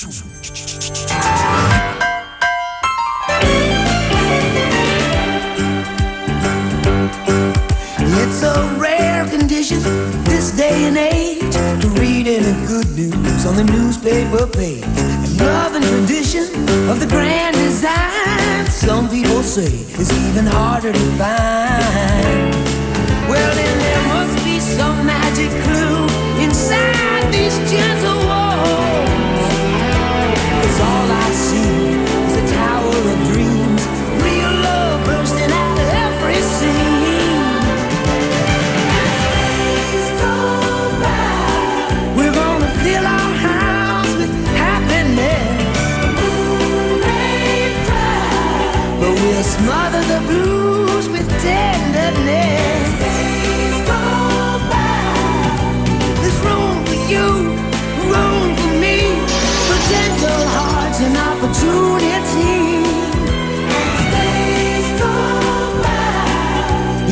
It's a rare condition this day and age to read any good news on the newspaper page. And love and tradition of the grand design, some people say, is even harder to find. Well, then there must be some magic clue inside these gentle walls. 'Cause all I see is a tower of dreams, real love bursting out of every scene. Days go by, we're gonna fill our house with happiness. The moon may cry, but we'll smother the blues with tenderness. Days go by, there's room for you, room for me, for gentle hearts and opportunity. As days go by,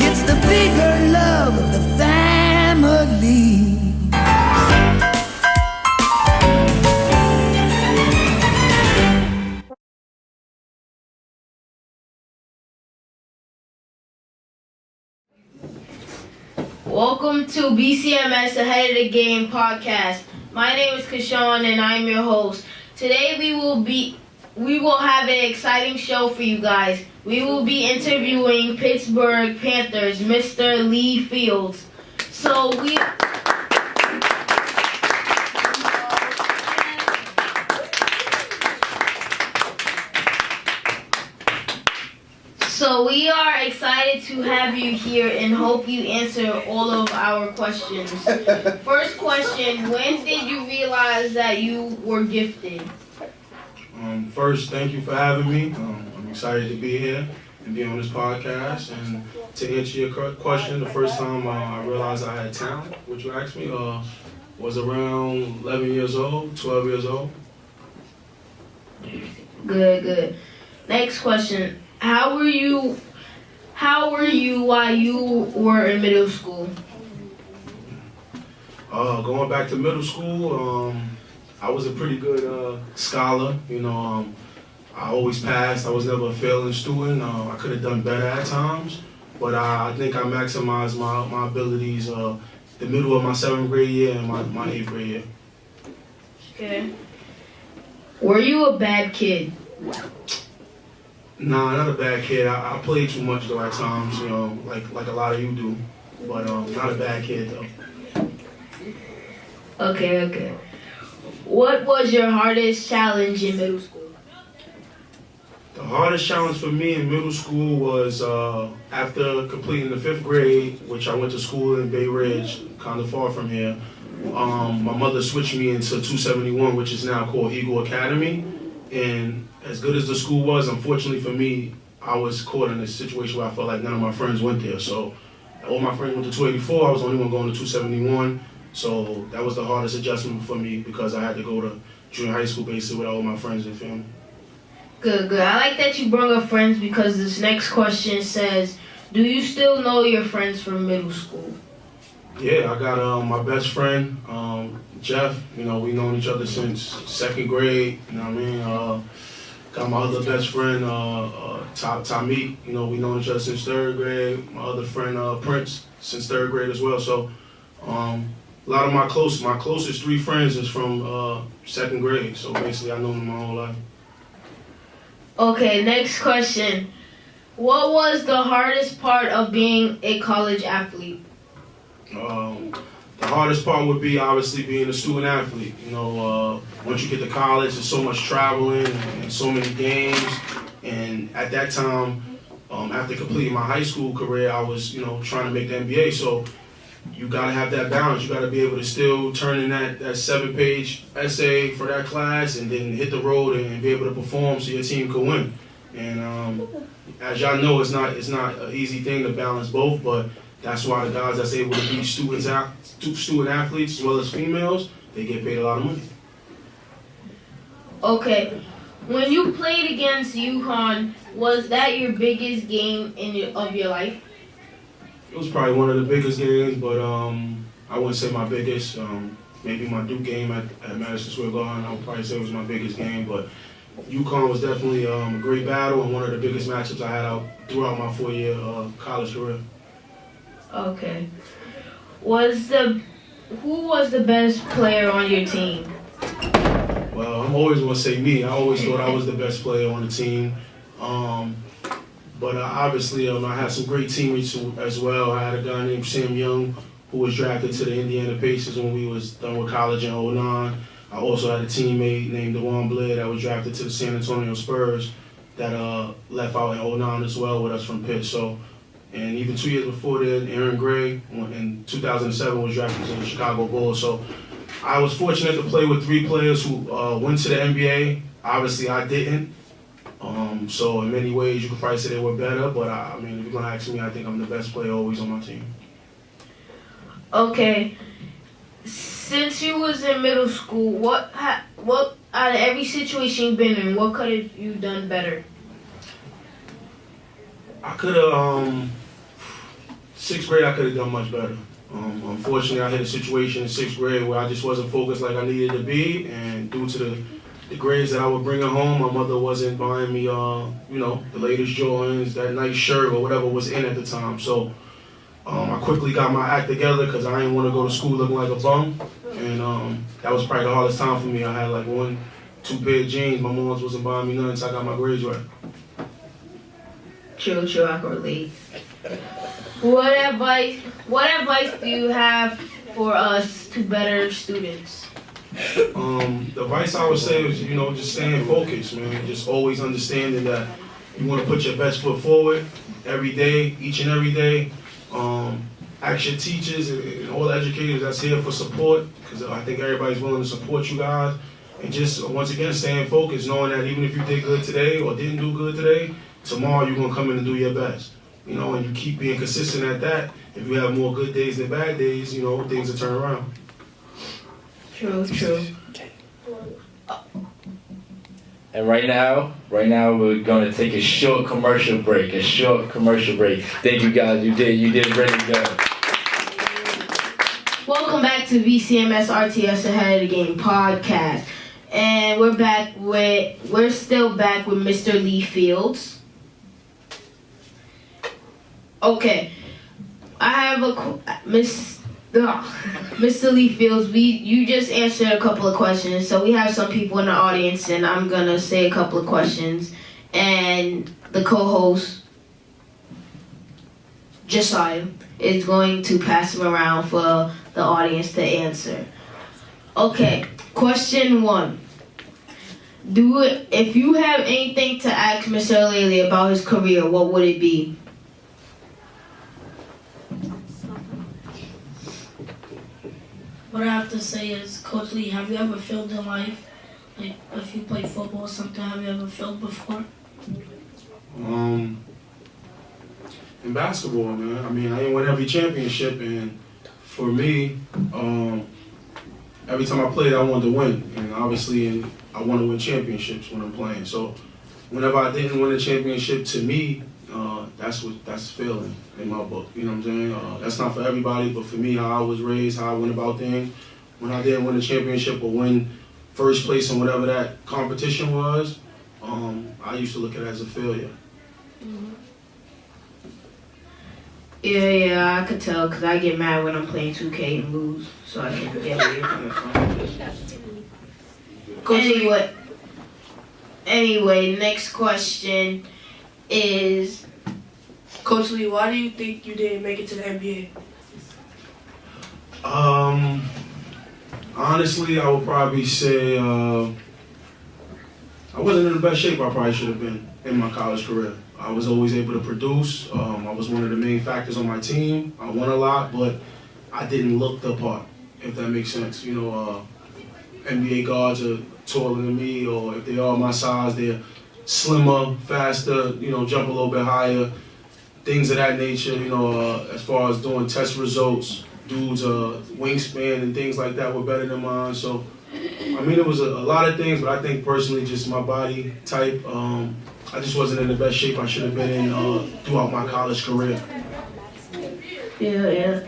it's the bigger love of the family. Welcome to BCMS Ahead of the Game podcast. My name is Kashawn and I'm your host. Today we will have an exciting show for you guys. We will be interviewing Pittsburgh Panthers, Mr. Lee Fields. So we are excited to have you here and hope you answer all of our questions. First question, when did you realize that you were gifted? First, thank you for having me. I'm excited to be here and be on this podcast. And to answer your question, the first time I realized I had talent, which you asked me, was around 11 years old, 12 years old. Good. Next question. How were you while you were in middle school? Going back to middle school, I was a pretty good scholar. I always passed. I was never a failing student. I could have done better at times, but I think I maximized my abilities the middle of my 7th grade year and my 8th grade year. Okay. Were you a bad kid? Nah, not a bad kid. I played too much though at times, like a lot of you do. But not a bad kid though. Okay. What was your hardest challenge in middle school? The hardest challenge for me in middle school was after completing the 5th grade, which I went to school in Bay Ridge, kind of far from here. My mother switched me into 271, which is now called Eagle Academy. And as good as the school was, unfortunately for me, I was caught in a situation where I felt like none of my friends went there. So all my friends went to 284, I was the only one going to 271. So that was the hardest adjustment for me because I had to go to junior high school basically with all my friends and family. Good. I like that you brought up friends because this next question says, do you still know your friends from middle school? Yeah, I got my best friend, Jeff. We known each other since 2nd grade. You know what I mean? Got my other best friend, Tamik. We known each other since 3rd grade. My other friend, Prince, since 3rd grade as well. So a lot of my closest 3 friends is from 2nd grade. So basically, I know them my whole life. Okay, next question. What was the hardest part of being a college athlete? The hardest part would be obviously being a student athlete. Once you get to college, there's so much traveling and so many games. And at that time, after completing my high school career, I was, trying to make the NBA. So you gotta have that balance. You gotta be able to still turn in that 7-page essay for that class and then hit the road and be able to perform so your team could win. And as y'all know, it's not an easy thing to balance both, but that's why the guys that's able to be student athletes as well as females, they get paid a lot of money. Okay, when you played against UConn, was that your biggest game of your life? It was probably one of the biggest games, but I wouldn't say my biggest. maybe my Duke game at Madison Square Garden, I would probably say was my biggest game. But UConn was definitely a great battle and one of the biggest matchups I had out throughout my 4-year college career. Okay. Who was the best player on your team? Well, I'm always going to say me. I always thought I was the best player on the team. But obviously, I had some great teammates as well. I had a guy named Sam Young who was drafted to the Indiana Pacers when we was done with college in 2009. I also had a teammate named DeJuan Blair that was drafted to the San Antonio Spurs that left out in 2009 as well with us from Pitt. So, and even 2 years before that, Aaron Gray in 2007 was drafted to the Chicago Bulls. So I was fortunate to play with 3 players who went to the NBA. Obviously, I didn't. So in many ways, you could probably say they were better. But I mean, if you're gonna ask me, I think I'm the best player always on my team. Okay. Since you was in middle school, what out of every situation you've been in, what could have you done better? I could have, 6th grade, I could have done much better. Unfortunately, I had a situation in 6th grade where I just wasn't focused like I needed to be, and due to the grades that I would bring home, my mother wasn't buying me, the latest Jordans, that nice shirt, or whatever was in at the time. So I quickly got my act together because I didn't want to go to school looking like a bum, and that was probably the hardest time for me. I had like 1-2 pair of jeans. My mom wasn't buying me nothing, so I got my grades right. True, I can relate. What advice do you have for us to better students? The advice I would say is, just staying focused, man. Just always understanding that you want to put your best foot forward every day, each and every day. Ask your teachers and all the educators that's here for support, because I think everybody's willing to support you guys. And just, once again, staying focused, knowing that even if you did good today or didn't do good today, tomorrow you're going to come in and do your best. And you keep being consistent at that. If you have more good days than bad days, things will turn around. True. And right now we're gonna take a short commercial break. Thank you guys. You did really good. Welcome back to BCMS RTS Ahead of the Game podcast, and we're still back with Mr. Lee Fields. Okay, I have Mr. Lee Fields, you just answered a couple of questions, so we have some people in the audience, and I'm gonna say a couple of questions, and the co-host, Josiah, is going to pass them around for the audience to answer. Okay, question 1. If you have anything to ask Mr. Alele about his career, what would it be? What I have to say is, Coach Lee, have you ever failed in life? Like, if you play football or something, have you ever failed before? In basketball, man. I mean, I didn't win every championship, and for me, every time I played, I wanted to win. And obviously, I want to win championships when I'm playing. So whenever I didn't win a championship, to me, that's failing in my book. You know what I'm saying? That's not for everybody, but for me, how I was raised, how I went about things. When I didn't win a championship or win first place in whatever that competition was, I used to look at it as a failure. Mm-hmm. Yeah, I could tell because I get mad when I'm playing 2K and lose, so I can get where you're coming from. Anyway, next question is, Coach Lee, why do you think you didn't make it to the NBA? Honestly, I would probably say I wasn't in the best shape I probably should have been in my college career. I was always able to produce. I was one of the main factors on my team. I won a lot, but I didn't look the part, if that makes sense. NBA guards are taller than me, or if they are my size, they're slimmer, faster, jump a little bit higher, things of that nature, as far as doing test results, dudes' wingspan and things like that were better than mine. So, I mean, it was a lot of things, but I think personally just my body type, I just wasn't in the best shape I should have been in throughout my college career. Yeah.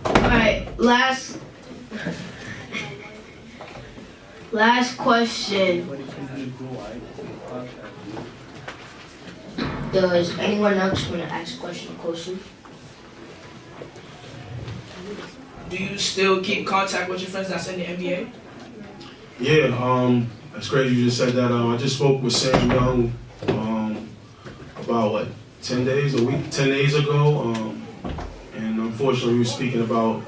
All right, last Last question. Does anyone else want to ask a question closely? Do you still keep contact with your friends that's in the NBA? Yeah, that's crazy you just said that. I just spoke with Sam Young about 10 days ago, and unfortunately we were speaking about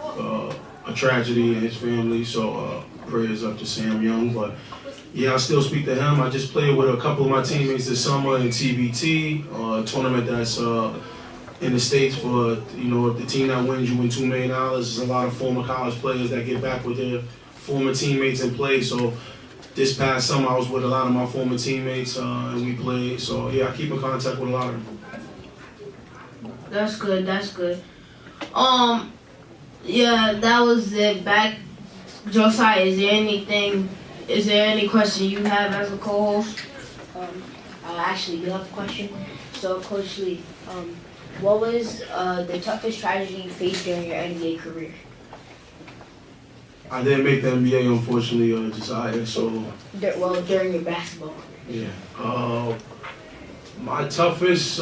a tragedy in his family, so prayers up to Sam Young. But yeah, I still speak to him. I just played with a couple of my teammates this summer in TBT, a tournament that's in the States for, the team that wins, you win $2 million. There's a lot of former college players that get back with their former teammates and play. So this past summer, I was with a lot of my former teammates and we played. So yeah, I keep in contact with a lot of them. That's good. Yeah, that was it. Back, Josiah, is there any question you have as a co-host? I actually do have a question. So, Coach Lee, what was the toughest tragedy you faced during your NBA career? I didn't make the NBA, unfortunately, Josiah, so... During your basketball career. Yeah. My toughest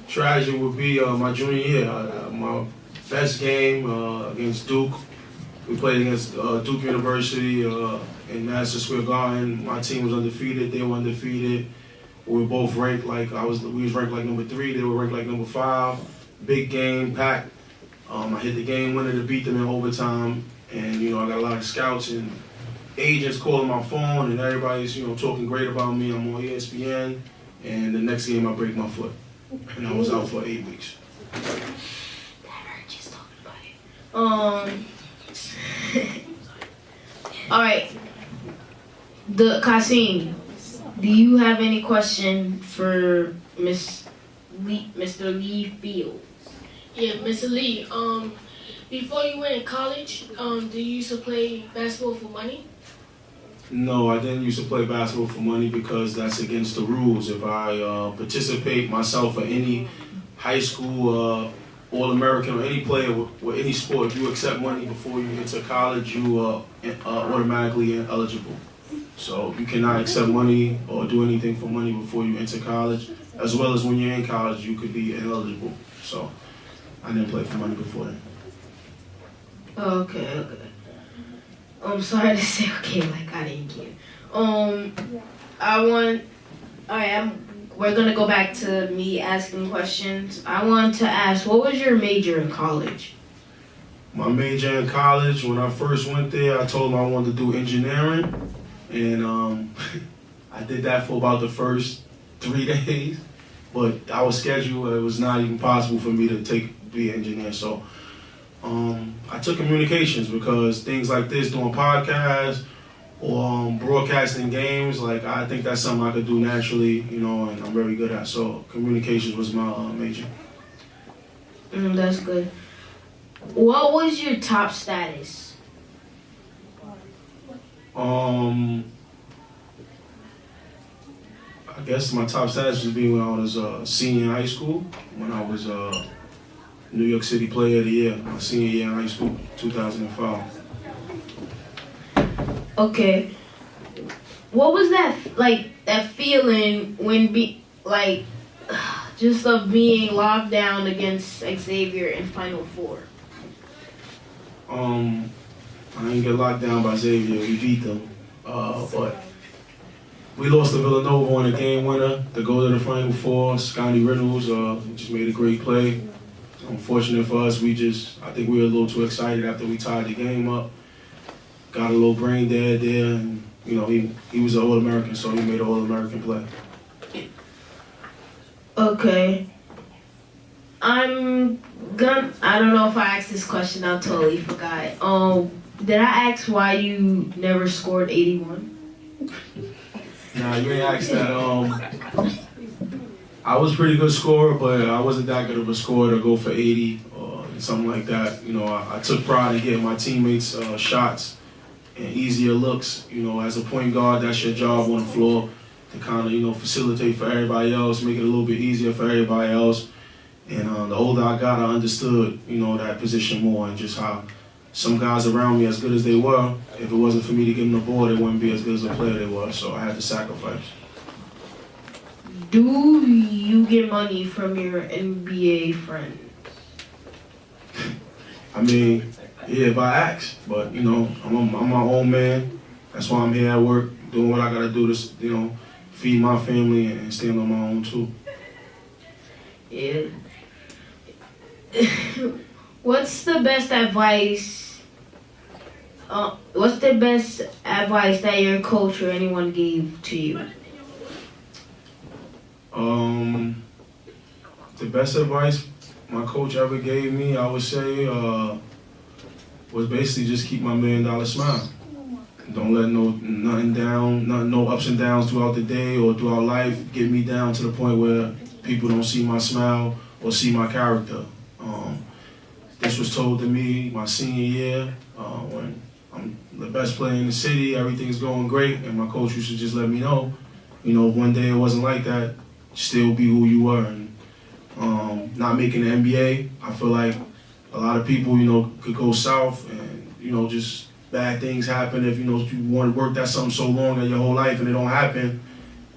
tragedy would be my junior year. My best game against Duke. We played against Duke University in Madison Square Garden. My team was undefeated. They were undefeated. We were both ranked we was ranked like number 3. They were ranked like number 5. Big game, packed. I hit the game winner to beat them in overtime. And, I got a lot of scouts and agents calling my phone, and everybody's, talking great about me. I'm on ESPN. And the next game, I break my foot. And I was out for 8 weeks. Just talking about it. All right. Kasim, do you have any question for Mr. Lee Fields? Yeah, Mr. Lee, before you went in college, do you used to play basketball for money? No, I didn't used to play basketball for money because that's against the rules. If I participate myself or any high school All-American or any player with any sport, if you accept money before you enter college, you are automatically eligible. So you cannot accept money or do anything for money before you enter college, as well as when you're in college, you could be ineligible. So I didn't play for money before then. Okay. I'm sorry to say okay, like I didn't care. We're gonna go back to me asking questions. I want to ask, what was your major in college? My major in college, when I first went there, I told them I wanted to do engineering. And I did that for about the first 3 days. But I was scheduled, it was not even possible for me to be an engineer. So I took communications because things like this, doing podcasts or broadcasting games, I think that's something I could do naturally, and I'm very good at. So communications was my major. That's good. What was your top status? I guess my top status would be when I was a senior in high school, when I was New York City Player of the Year, my senior year in high school, 2005. Okay. What was that feeling when just of being locked down against Xavier in Final Four? I didn't get locked down by Xavier. We beat them, but we lost to Villanova on a game winner to go to the Final Four. Scotty Reynolds just made a great play. Unfortunate for us, I think we were a little too excited after we tied the game up. Got a little brain dead there, and he was an All-American, so he made an All-American play. Okay. I don't know if I asked this question, I totally forgot. Did I ask why you never scored 81? Nah, you ain't asked that. I was a pretty good scorer, but I wasn't that good of a scorer to go for 80 or something like that. I took pride in getting my teammates shots and easier looks. As a point guard, that's your job on the floor to kind of, facilitate for everybody else, make it a little bit easier for everybody else. And the older I got, I understood, that position more and just how some guys around me, as good as they were, if it wasn't for me to give them the ball, they wouldn't be as good as a player they were. So I had to sacrifice. Do you get money from your NBA friends? I mean, yeah, if I ask, but you know, I'm my own man. That's why I'm here at work, doing what I gotta do to, you know, feed my family and stand on my own too. Yeah. What's the best advice? What's the best advice that your coach or anyone gave to you? The best advice my coach ever gave me, I would say, was basically just keep my $1 million smile. Don't let nothing down, no ups and downs throughout the day or throughout life get me down to the point where people don't see my smile or see my character. This was told to me my senior year when I'm the best player in the city, everything's going great, and my coach used to just let me know, you know, one day it wasn't like that, still be who you were. And not making the NBA, I feel like a lot of people, you know, could go south and, you know, just bad things happen. If, you know, you want to work at something so long in your whole life and it don't happen,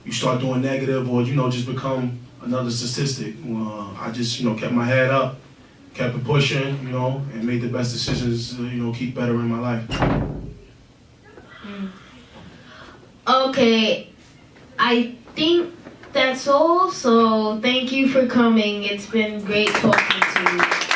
you start doing negative or, you know, just become another statistic. I just, you know, kept my head up, kept it pushing, you know, and made the best decisions to, you know, keep bettering my life. Okay, I think that's all. So thank you for coming. It's been great talking to you.